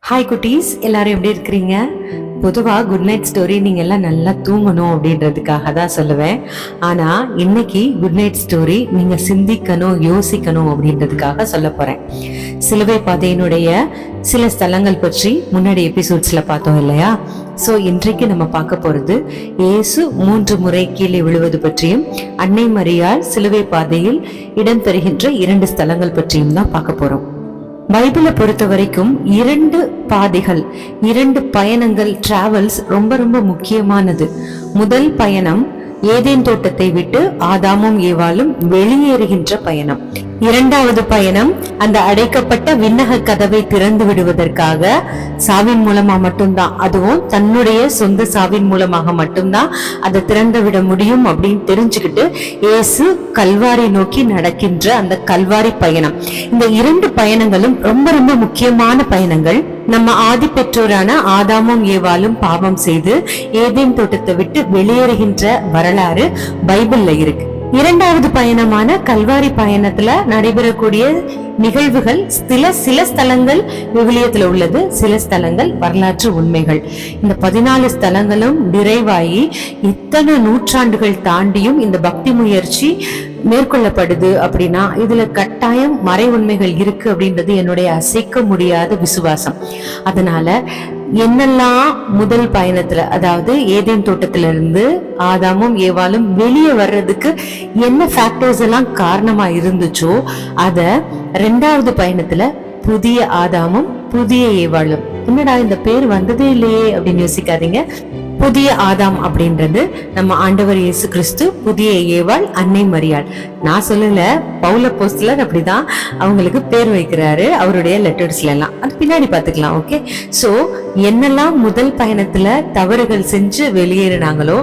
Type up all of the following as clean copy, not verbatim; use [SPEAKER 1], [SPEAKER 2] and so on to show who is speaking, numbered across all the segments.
[SPEAKER 1] Hi குட்டீஸ், எல்லாரும் எப்படி இருக்கிறீங்க? பொதுவாக குட் நைட் ஸ்டோரி நீங்கள் எல்லாம் நல்லா தூங்கணும் அப்படின்றதுக்காக தான் சொல்லுவேன். ஆனால் இன்னைக்கு குட் நைட் ஸ்டோரி நீங்கள் சிந்திக்கணும், யோசிக்கணும் அப்படின்றதுக்காக சொல்ல போகிறேன். சிலுவை பாதையினுடைய சில ஸ்தலங்கள் பற்றி முன்னாடி எபிசோட்ஸில் பார்த்தோம் இல்லையா? ஸோ இன்றைக்கு நம்ம பார்க்க போகிறது இயேசு 3 முறை கீழே விழுவது பற்றியும் அன்னை மரியாள் சிலுவை பாதையில் இடம்பெறுகின்ற 2 ஸ்தலங்கள் பற்றியும் தான் பார்க்க போகிறோம். பைபிளை பொறுத்த வரைக்கும் 2 பாதைகள், 2 பயணங்கள், டிராவல்ஸ் ரொம்ப ரொம்ப முக்கியமானது. முதல் பயணம் ஏதேன் தோட்டத்தை விட்டு ஆதாமும் ஏவாளும் வெளியேறுகின்ற பயணம். 2வது பயணம் அந்த அடைக்கப்பட்ட விண்ணக கதவை திறந்து விடுவதற்காக சாவின் மூலமா மட்டும்தான், அதுவும் தன்னுடைய சொந்த சாவின் மூலமாக மட்டும்தான் அதை திறந்து விட முடியும் அப்படின்னு தெரிஞ்சுக்கிட்டு இயேசு கல்வாரி நோக்கி நடக்கின்ற அந்த கல்வாரி பயணம். இந்த 2 பயணங்களும் ரொம்ப ரொம்ப முக்கியமான பயணங்கள். நம்ம ஆதி பெற்றோரான ஆதாமும் ஏவாளும் பாவம் செய்து ஏதேன் தோட்டத்தை விட்டு வெளியேறுகின்ற வரலாறு பைபிள்ல இருக்கு. 2வது பயணமான கல்வாரி பயணத்துல நடைபெறக்கூடிய நிகழ்வுகள் சில ஸ்தலங்கள் விவிலியத்துல உள்ளது, சில ஸ்தலங்கள் வரலாற்று உண்மைகள். இந்த 14 ஸ்தலங்களும் நிறைவாகி இத்தனை நூற்றாண்டுகள் தாண்டியும் இந்த பக்தி முயற்சி மேற்கொள்ளப்படுது அப்படின்னா இதுல கட்டாயம் மறை உண்மைகள் இருக்கு அப்படின்றது என்னுடைய அசைக்க முடியாத விசுவாசம். அதனால என்னெல்லாம் முதல் பயணத்துல, அதாவது ஏதேன் தோட்டத்திலிருந்து ஆதாமும் ஏவாளும் வெளியே வர்றதுக்கு என்ன ஃபேக்டர்ஸ் எல்லாம் காரணமா இருந்துச்சோ அத 2வது பயணத்துல புதிய ஆதாமும் புதிய ஏவாளும். என்னடா இந்த பேர் வந்ததே இல்லையே அப்படின்னு யோசிக்காதீங்க. புதிய ஆதாம் அப்படின்றது நம்ம ஆண்டவர் இயேசு கிறிஸ்து, புதிய ஏவாள் அன்னை மரியாள். நான் சொல்லல, பவுல் அப்போஸ்தலர் அப்படிதான் அவங்களுக்கு பேர் வைக்கிறாரு அவருடைய லெட்டர்ஸ்ல எல்லாம். அது பின்னாடி பாத்துக்கலாம். ஓகே, சோ என்னெல்லாம் முதல் பயணத்துல தவறுகள் செஞ்சு வெளியேறினாங்களோ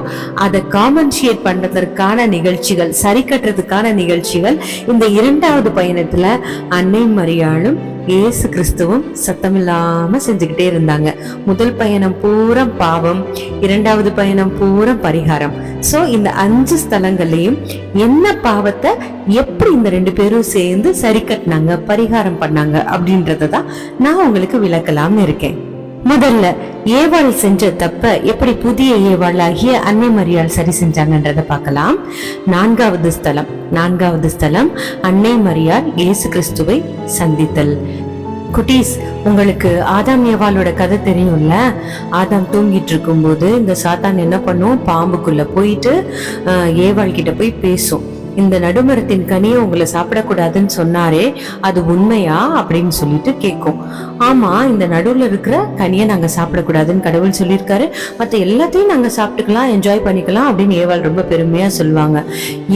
[SPEAKER 1] அதை காம்பன்சேட் பண்றதற்கான நிகழ்ச்சிகள், சரி கட்டுறதுக்கான நிகழ்ச்சிகள் இந்த 2வது பயணத்துல அன்னை மரியாளும் இயேசு கிறிஸ்துவும் சத்தமில்லாம செஞ்சுக்கிட்டே இருந்தாங்க. முதல் பயணம் பூரா பாவம், 2வது பயணம் பூரா பரிகாரம். சோ இந்த 5 ஸ்தலங்களையும் என்ன பாவத்தை எப்படி இந்த 2 பேரும் சேர்ந்து சரி கட்டினாங்க, பரிகாரம் பண்ணாங்க அப்படின்றதான் நான் உங்களுக்கு விளக்கலாம்னு இருக்கேன். முதல்ல ஏவாள் செஞ்ச தப்ப எப்படி புதிய ஏவாளாகிய அன்னை மரியாள் சரி செஞ்சாங்கன்றத பார்க்கலாம். 4வது ஸ்தலம் அன்னை மரியாள் இயேசு கிறிஸ்துவை சந்தித்தல். குட்டீஸ், உங்களுக்கு ஆதாம் ஏவாளோட கதை தெரியும்ல? ஆதாம் தூங்கிட்டு இருக்கும் போது இந்த சாத்தான் என்ன பண்ணும், பாம்புக்குள்ள போயிட்டு ஏவாள் கிட்ட போய் பேசும். இந்த நடுமரத்தின் கனியை உங்களை சாப்பிடக்கூடாதுன்னு சொன்னாரே, அது உண்மையா அப்படின்னு சொல்லிட்டு கேட்கும். ஆமா, இந்த நடுவுல இருக்கிற கனியை நாங்க சாப்பிடக்கூடாதுன்னு கடவுள் சொல்லியிருக்காரு, மற்ற எல்லாத்தையும் நாங்க சாப்பிட்டுக்கலாம், என்ஜாய் பண்ணிக்கலாம் அப்படின்னு ஏவாள் ரொம்ப பெருமையா சொல்லுவாங்க.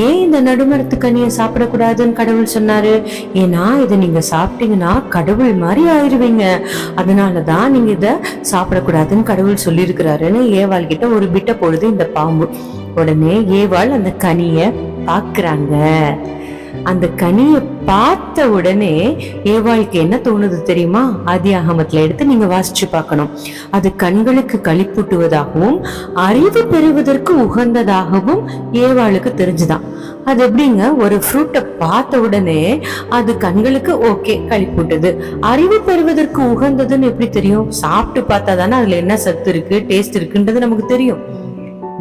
[SPEAKER 1] ஏன் இந்த நடுமரத்து கனியை சாப்பிடக்கூடாதுன்னு கடவுள் சொன்னாரு? ஏன்னா இதை நீங்க சாப்பிட்டீங்கன்னா கடவுள் மாதிரி ஆயிடுவீங்க, அதனாலதான் நீங்க இதை சாப்பிடக்கூடாதுன்னு கடவுள் சொல்லியிருக்கிறாருன்னு ஏவாள் கிட்ட ஒரு பிட்ட போடுது இந்த பாம்பு. உடனே ஏவாள் அந்த கனிய பாக்குறாங்க. அந்த கனியை பார்த்த உடனே ஏவாளுக்கு என்ன தோணுது தெரியுமா? ஆதியாகமத்துல எடுத்து நீங்க வாசிச்சு பார்க்கணும். அது கண்களுக்கு களிப்பூட்டுவதாகவும் அறிவு பெறுவதற்கு உகந்ததாகவும் ஏவாளுக்கு தெரிஞ்சுதான். அது எப்படிங்க, ஒரு ஃப்ரூட்டை பார்த்த உடனே அது கண்களுக்கு ஓகே களிப்பூட்டுது, அறிவு பெறுவதற்கு உகந்ததுன்னு எப்படி தெரியும்? சாப்பிட்டு பார்த்தா தானே அதுல என்ன சத்து இருக்கு, டேஸ்ட் இருக்குன்றது நமக்கு தெரியும்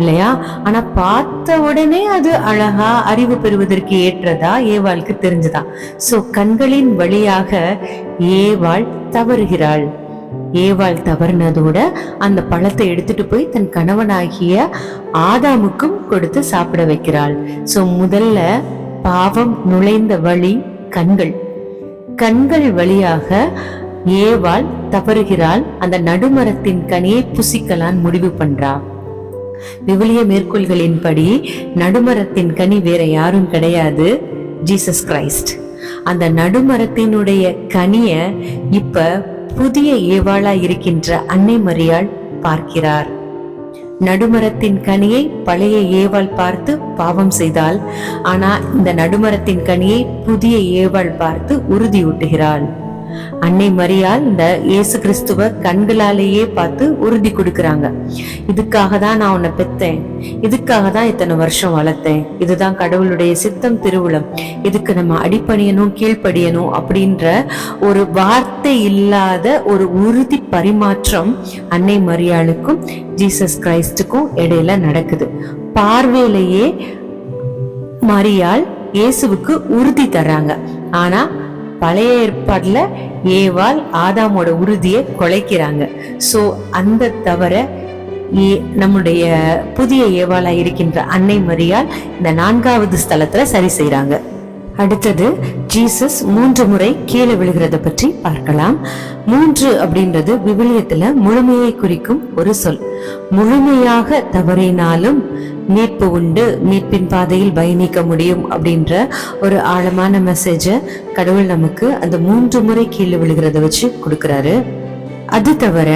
[SPEAKER 1] இல்லையா? ஆனா பார்த்த உடனே அது அழகா அறிவு பெறுவதற்கு ஏற்றதா ஏவாளுக்கு தெரிஞ்சதா. சோ கண்களின் வழியாக ஏவாள் தவறுகிறாள். ஏவாள் தவறுனதோட அந்த பழத்தை எடுத்துட்டு போய் தன் கணவனாகிய ஆதாமுக்கும் கொடுத்து சாப்பிட வைக்கிறாள். சோ முதல்ல பாவம் நுழைந்த வழி கண்கள் வழியாக ஏவாள் தவறுகிறாள். அந்த நடுமரத்தின் கனியை புசிக்கலான் முடிவு பண்றா. விவிலிய மேற்கோள்களின்படி நடுமரத்தின் கனி வேற யாரும் கிடையாது, ஜீசஸ் கிரைஸ்ட். அந்த நடுமரத்தினுடைய கனிய இப்ப புதிய ஏவாளா இருக்கின்ற அன்னை மரியாள் பார்க்கிறார். நடுமரத்தின் கனியை பழைய ஏவாள் பார்த்து பாவம் செய்தாள். ஆனா இந்த நடுமரத்தின் கனியை புதிய ஏவாள் பார்த்து உறுதியூட்டுகிறாள். அன்னை மரியாள் இந்த இயேசு கிறிஸ்துவ கண்களாலேயே பார்த்து உறுதி கொடுக்கறாங்க. இதுக்காக தான் நான் உன்னை பெத்தேன், இதுக்காக தான் இத்தனை வருஷம் வளர்த்தேன், இதுதான் கடவுளுடைய சித்தம், திருவுளம், இதுக்கு நம்ம அடிப்பணியணும், கீழ்ப்படியணும் அப்படின்ற ஒரு வார்த்தை இல்லாத ஒரு உறுதி பரிமாற்றம் அன்னை மரியாளுக்கும் ஜீசஸ் கிரைஸ்டுக்கும் இடையில நடக்குது. பார்வையிலேயே மரியாள் இயேசுவுக்கு உறுதி தர்றாங்க. ஆனா பழைய ஏற்பாடுல ஏவாள் ஆதாமோட உறுதியை குலைக்கிறாங்க. சோ அந்த தவிர நம்முடைய புதிய ஏவாளா இருக்கின்ற அன்னை மரியாள் இந்த 4வது ஸ்தலத்துல சரி செய்யறாங்க. அடுத்தது ஜீசஸ் 3 முறை கீழே விழுகிறத பற்றி பார்க்கலாம். 3 அப்படின்றது விவிலியத்துல முழுமையை குறிக்கும் ஒரு சொல். முழுமையாக தவறினாலும் மீட்பு உண்டு, மீட்பின் பாதையில் பயணிக்க முடியும் அப்படின்ற ஒரு ஆழமான மெசேஜ கடவுள் நமக்கு அந்த 3 முறை கீழே விழுகிறத வச்சு கொடுக்கிறாரு. அது தவிர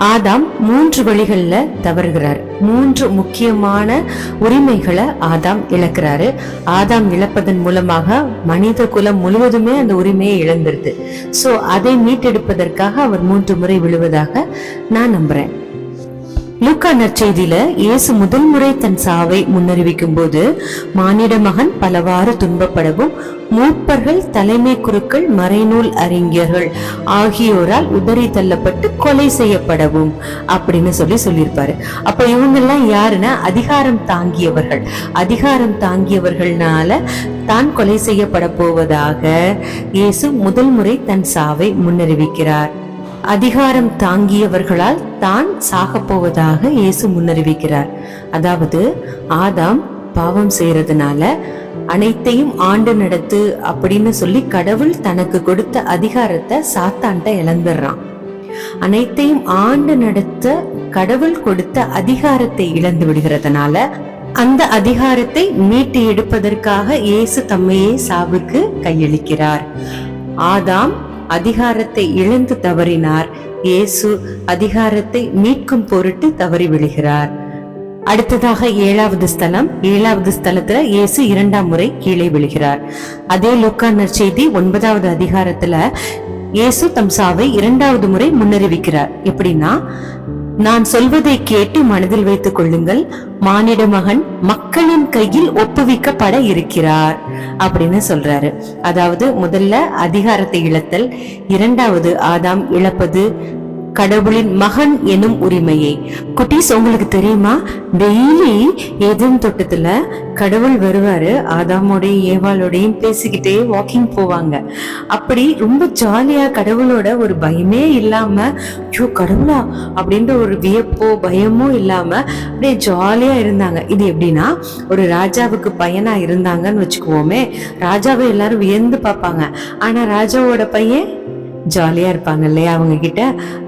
[SPEAKER 1] ஆதாம் 3 வழிகள்ல தவறுகிறார். 3 முக்கியமான உரிமைகளை ஆதாம் இழக்கிறாரு. ஆதாம் இழப்பதன் மூலமாக மனித குலம் முழுவதுமே அந்த உரிமையை இழந்துருது. சோ அதை மீட்டெடுப்பதற்காக அவர் 3 முறை விழுவதாக நான் நம்புறேன். லூக்கா நற்செய்தியில இயேசு முதல் முறை தன் சாவை முன்னறிவிக்கும் போது மானிட மகன் பலவாறு துன்பப்படவும் மூப்பர்கள், தலைமை குருக்கள், மறைநூல் அறிஞர்கள் ஆகியோரால் உதறி தள்ளப்பட்டு கொலை செய்யப்படவும் அப்படின்னு சொல்லியிருப்பாரு. அப்ப இவங்க எல்லாம் யாருன்னா அதிகாரம் தாங்கியவர்கள். அதிகாரம் தாங்கியவர்கள்னால தான் கொலை செய்யப்பட போவதாக இயேசு முதல் முறை தன் சாவை முன்னறிவிக்கிறார். அதிகாரம் தாங்கியவர்களால் தான் சாக போவதாக இயேசு முன்னறிவிக்கிறார். அதாவது ஆதாம் பாவம் செய்யறதுனால அனைத்தையும் ஆண்டு நடத்து அப்படின்னு சொல்லி கடவுள் தனக்கு கொடுத்த அதிகாரத்தை சாத்தான்ட்ட இழந்துடுறான். அனைத்தையும் ஆண்டு நடத்த கடவுள் கொடுத்த அதிகாரத்தை இழந்து விடுகிறதுனால அந்த அதிகாரத்தை மீட்டு எடுப்பதற்காக இயேசு தம்மையே சாவுக்கு கையளிக்கிறார். ஆதாம் அதிகாரத்தை இழந்து தவறினார். இயேசு அதிகாரத்தை மீட்கும் பொருட்டு தவறி விழுகிறார். அடுத்ததாக 7வது ஸ்தலம். 7வது ஸ்தலத்துல இயேசு 2ஆம் முறை கீழே விழுகிறார். அதே லூக்கா நற்செய்தி 9வது அதிகாரத்துல இயேசு தம் சாவை 2வது முறை முன்னறிவிக்கிறார். எப்படின்னா, நான் சொல்வதை கேட்டு மனதில் வைத்துக் கொள்ளுங்கள், மானிட மகன் மக்களின் கையில் ஒப்புவிக்கப்பட இருக்கிறார் அப்படின்னு சொல்றாரு. அதாவது முதல்ல அதிகாரத்தை இழத்தல், 2வது ஆதாம் இழப்பது கடவுளின் மகன் எனும் உரிமையை. குட்டீஸ், உங்களுக்கு தெரியுமா, டெய்லி ஏதேன் தோட்டத்துல கடவுள் வருவாரு, ஆதாமோடையும் ஏவாளோடையும் பேசிக்கிட்டே வாக்கிங் போவாங்க. அப்படி ரொம்ப ஜாலியா கடவுளோட ஒரு பயமே இல்லாம, ஐயோ கடவுளா அப்படின்ற ஒரு வியப்போ பயமோ இல்லாம அப்படியே ஜாலியா இருந்தாங்க. இது எப்படின்னா, ஒரு ராஜாவுக்கு பையனா இருந்தாங்கன்னு வச்சுக்குவோமே, ராஜாவை எல்லாரும் வியந்து பார்ப்பாங்க. ஆனா ராஜாவோட பையன் ஜாலியா இருப்பாங்க இல்லையா, அவங்க கிட்ட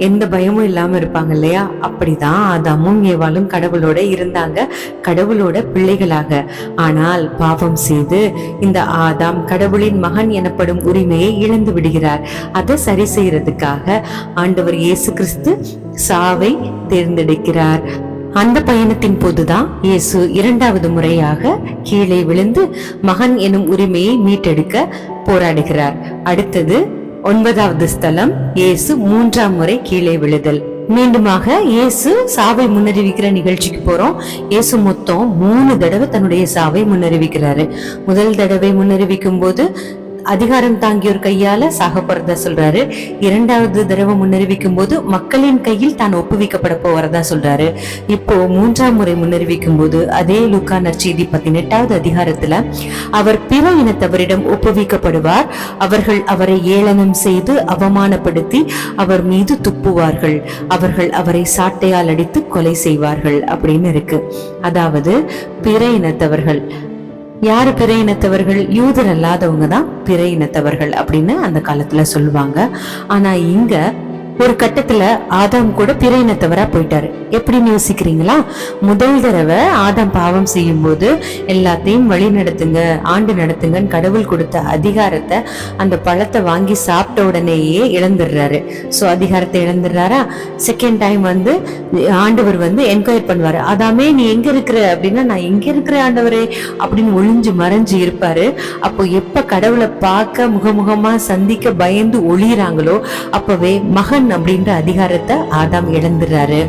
[SPEAKER 1] எந்த பயமும் இல்லாம இருப்பாங்க இல்லையா. அப்படிதான் ஆதாமும் ஏவாளும் கடவுளோட இருந்தாங்க, கடவுளோட பிள்ளைகளாக. ஆனால் பாவம் செய்து இந்த ஆதாம் கடவுளின் மகன் எனப்படும் உரிமையை இழந்து விடுகிறார். அதை சரி செய்யறதுக்காக ஆண்டவர் இயேசு கிறிஸ்து சாவை தேர்ந்தெடுக்கிறார். அந்த பயணத்தின் போதுதான் இயேசு 2வது முறையாக கீழே விழுந்து மகன் எனும் உரிமையை மீட்டெடுக்க போராடுகிறார். அடுத்தது 9வது ஸ்தலம், இயேசு 3ஆம் முறை கீழே விழுதல். மீண்டுமாக இயேசு சாவை முன்னறிவிக்கிற நிகழ்ச்சிக்கு போறோம். இயேசு மொத்தம் 3 தடவை தன்னுடைய சாவை முன்னறிவிக்கிறாரு. முதல் தடவை முன்னறிவிக்கும் போது அதிகாரம் தாங்கியோர் கையால சாக போறதா சொல்றாரு. 2வது தடவை முன்னறிவிக்கும் போது மக்களின் கையில் தான் ஒப்புவிக்கப்பட போறதா சொல்றாரு. இப்போ 3ஆம் முறை முன்னறிவிக்கும் போது அதே லூக்கா நற்செய்தி 18வது அதிகாரத்துல அவர் பிற இனத்தவரிடம் ஒப்புவிக்கப்படுவார், அவர்கள் அவரை ஏளனம் செய்து அவமானப்படுத்தி அவர் மீது துப்புவார்கள், அவர்கள் அவரை சாட்டையால் அடித்து கொலை செய்வார்கள் அப்படின்னு இருக்கு. அதாவது பிற இனத்தவர்கள் யாரு? பிற இனத்தவர்கள் யூதர் அல்லாதவங்க தான் பிற இனத்தவர்கள் அப்படின்னு அந்த காலத்துல சொல்லுவாங்க. ஆனா இங்க ஒரு கட்டத்துல ஆதாம் கூட பிற இனத்தவரா போயிட்டாரு. எப்படின்னு யோசிக்கிறீங்களா? முதல் தடவை ஆதாம் பாவம் செய்யும் போது எல்லாத்தையும் வழி நடத்துங்க, ஆண்டு நடத்துங்கன்னு கடவுள் கொடுத்த அதிகாரத்தை அந்த பழத்தை வாங்கி சாப்பிட்ட உடனேயே இழந்துடுறாரு. சோ அதிகாரத்தை இழந்துடுறாரா? செகண்ட் டைம் ஆண்டவர் என்கொயர் பண்ணுவாரு, ஆதாமே நீ எங்க இருக்கிற அப்படின்னா, நான் எங்க இருக்கிற ஆண்டவரே அப்படின்னு ஒளிஞ்சு மறைஞ்சு இருப்பாரு. அப்போ எப்ப கடவுளை பார்க்க முகமுகமா சந்திக்க பயந்து ஒளிறாங்களோ அப்பவே மகன் அப்படின்ற அதிகாரத்தை ஆதாம் இழந்துறாரு.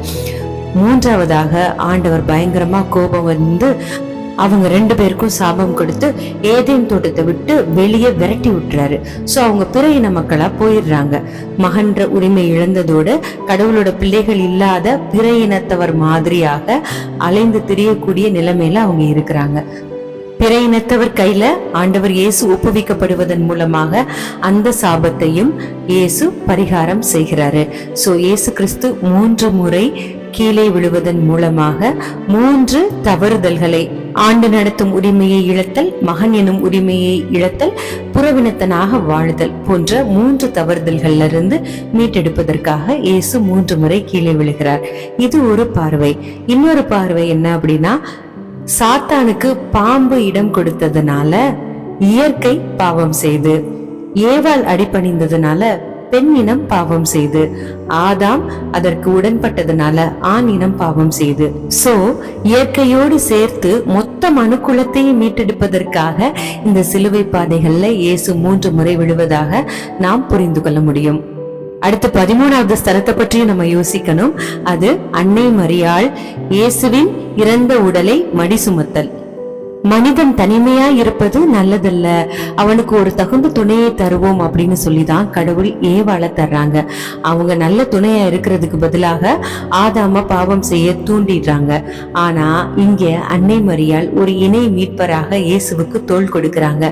[SPEAKER 1] மூன்றாவதாக ஆண்டவர் பயங்கரமா கோபம் அவங்க 2 பேருக்கும் சாபம் கொடுத்து ஏதேன் தோட்டத்தை விட்டு வெளியே விரட்டி விட்டுறாரு. சோ அவங்க பிற இன மக்களா போயிடுறாங்க. மகன்ற உரிமை இழந்ததோடு கடவுளோட பிள்ளைகள் இல்லாத பிற இனத்தவர் மாதிரியாக அலைந்து திரியக்கூடிய நிலைமையில அவங்க இருக்கிறாங்க. பிற இனத்தவர் கையில ஆண்டவர் இயேசு ஒப்புவிக்கப்படுவதன் மூலமாக அந்த சாபத்தையும் இயேசு பரிகாரம் செய்கிறாரு. சோ இயேசு கிறிஸ்து 3 முறை கீழே விழுவதன் மூலமாக 3 தவறுதல்களை, ஆண்டு நடத்தும் உரிமையை இழத்தல், மகன் எனும் உரிமையை இழத்தல், புறவினத்தனாக வாழுதல் போன்ற 3 தவறுதல்கள்ல இருந்து மீட்டெடுப்பதற்காக இயேசு 3 முறை கீழே விழுகிறார். இது ஒரு பார்வை. இன்னொரு பார்வை என்ன அப்படின்னா, சாத்தானுக்கு பாம்பு இடம் கொடுத்ததுனால இயற்கை பாவம் செய்து, ஏவாள் அடிபணிந்ததுனால பெண் இனம் பாவம் செய்து, ஆதாம் அதற்கு உடன்பட்டதுனால ஆண் இனம் பாவம் செய்து. சோ இயற்கையோடு சேர்த்து மொத்த மனுக்குலத்தையும் மீட்டெடுப்பதற்காக இந்த சிலுவை பாதைகள்ல இயேசு 3 முறை விழுவதாக நாம் புரிந்து கொள்ள முடியும். அடுத்து 13வது ஸ்தலத்தை பற்றியும் நம்ம யோசிக்கணும். அது அன்னை மரியாள் இயேசுவின் இறந்த உடலை மடி சுமத்தல். மனிதன் தனிமையா இருப்பது நல்லதல்ல, அவனுக்கு ஒரு தகுந்த துணையை தருவோம் அப்படின்னு சொல்லிதான் கடவுள் ஏவாள தர்றாங்க. அவங்க நல்ல துணையா இருக்கிறதுக்கு பதிலாக ஆதாம பாவம் செய்ய தூண்டிடுறாங்க. ஆனா இங்க அன்னை மரியாள் ஒரு இணை மீட்பராக இயேசுவுக்கு தோள் கொடுக்கறாங்க.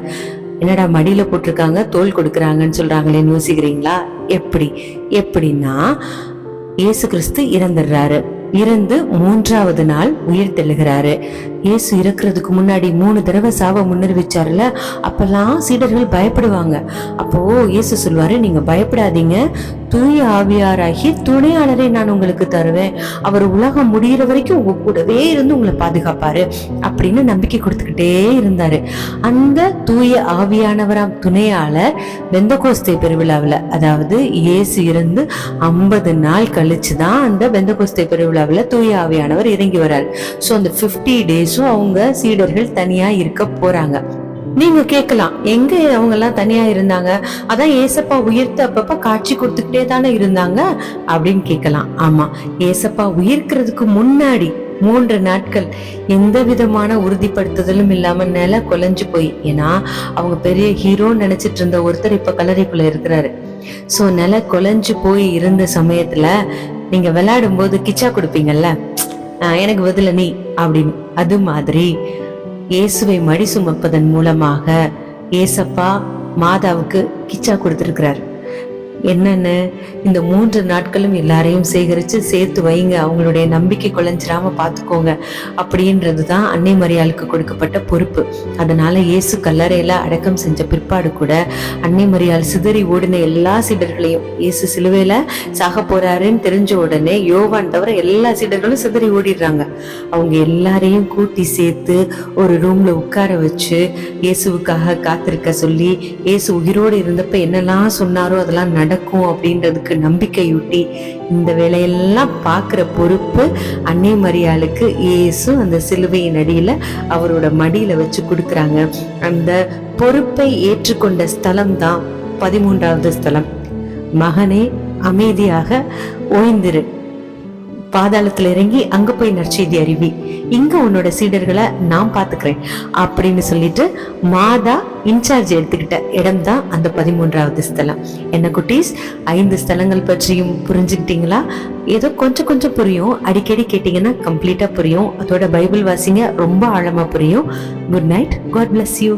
[SPEAKER 1] என்னடா மடியில போட்டிருக்காங்க தோள் கொடுக்கறாங்கன்னு சொல்றாங்களேன்னு யோசிக்கிறீங்களா? எப்படின்னா இயேசு கிறிஸ்து இறந்துடுறாரு. இறந்து 3வது நாள் உயிர் தெழுகிறாரு. இயேசு இறக்குறதுக்கு முன்னாடி 3 தடவை சாவ முன்னறிவிச்சாருல, அப்பெல்லாம் சீடர்கள் பயப்படுவாங்க. அப்போ இயேசு சொல்வாரு, நீங்க பயப்படாதீங்க, தூய ஆவியாராகி துணையாளரை நான் உங்களுக்கு தருவேன், அவர் உலகம் முடிகிற வரைக்கும் உங்க கூடவே இருந்து உங்களை பாதுகாப்பாரு அப்படின்னு நம்பிக்கை கொடுத்துக்கிட்டே இருந்தாரு. அந்த தூய ஆவியானவராம் துணையாளர் பெந்தகோஸ்தே பெருவிழாவில், அதாவது இயேசு இருந்து 50 நாள் கழிச்சுதான் அந்த பெந்தகோஸ்தே பெருவிழாவில் தூய ஆவியானவர் இறங்கி வர்றாரு. சோ அந்த 50 டேஸும் அவங்க சீடர்கள் தனியா இருக்க போறாங்க. நீங்க கேட்கலாம், எங்க அவங்க எல்லாம் தனியா இருந்தாங்க? அதான் ஏசப்பா உயிர்த்து அப்பப்ப காட்சி கொடுத்துக்கிட்டே தானே இருந்தாங்க அப்படின்னு கேட்கலாம். ஆமா, ஏசப்பா உயிர்க்கிறதுக்கு முன்னாடி 3 நாட்கள் எந்த விதமான உறுதிப்படுத்துதலும் இல்லாம நில கொலைஞ்சு போய், ஏன்னா அவங்க பெரிய ஹீரோன்னு நினைச்சிட்டு இருந்த ஒருத்தர் இப்ப கல்லறைக்குள்ள இருக்கிறாரு. சோ நில கொலைஞ்சு போய் இருந்த சமயத்துல நீங்க விளையாடும் போது கிச்சா கொடுப்பீங்கல்ல, எனக்கு பதில நீ அப்படின்னு, அது மாதிரி இயேசுவை மடி சுமப்பதன் மூலமாக ஏசப்பா மாதாவுக்கு கிச்சா கொடுத்திருக்கிறார். என்னன்னு, இந்த 3 நாட்களும் எல்லாரையும் சேகரிச்சு சேர்த்து வைங்க, அவங்களுடைய நம்பிக்கை குலைஞ்சிராம பாத்துக்கோங்க அப்படின்றதுதான் அன்னை மரியாளுக்கு கொடுக்கப்பட்ட பொறுப்பு. அதனால இயேசு கல்லறையில அடக்கம் செஞ்ச பிற்பாடு கூட அன்னை மரியாள் சிதறி ஓடின எல்லா சீடர்களையும், இயேசு சிலுவையில சாக போறாருன்னு தெரிஞ்ச உடனே யோவான் தவிர எல்லா சீடர்களும் சிதறி ஓடிடுறாங்க. அவங்க எல்லாரையும் கூட்டி சேர்த்து ஒரு ரூம்ல உட்கார வச்சு இயேசுவுக்காக காத்திருக்க சொல்லி, இயேசு உயிரோடு இருந்தப்ப என்னெல்லாம் சொன்னாரோ அதெல்லாம் நடக்கும் அப்படின்றதுக்கு நம்பிக்கையூட்டி இந்த வேலையெல்லாம் பார்க்கிற பொறுப்பு அன்னை மரியாளுக்கு இயேசு அந்த சிலுவையின் அடியில அவரோட மடியில வச்சு கொடுக்கறாங்க. அந்த பொறுப்பை ஏற்றுக்கொண்ட ஸ்தலம் தான் 13வது ஸ்தலம். மகனே அமைதியாக ஓய்ந்திரு, பாதாளத்துல இறங்கி அங்க போய் நற்செய்தி அறிவி, இங்க உன்னோட சீடர்களை நான் பாத்துக்கிறேன் அப்படின்னு சொல்லிட்டு மாதா இன்சார்ஜ் எடுத்துக்கிட்ட இடம் தான் அந்த 13வது ஸ்தலம். என்ன குட்டீஸ், 5 ஸ்தலங்கள் பற்றியும் புரிஞ்சுக்கிட்டீங்களா? ஏதோ கொஞ்சம் கொஞ்சம் புரியும், அடிக்கடி கேட்டீங்கன்னா கம்ப்ளீட்டா புரியும். அதோட பைபிள் வாசிங்க, ரொம்ப ஆழமா புரியும். Good night, God bless you.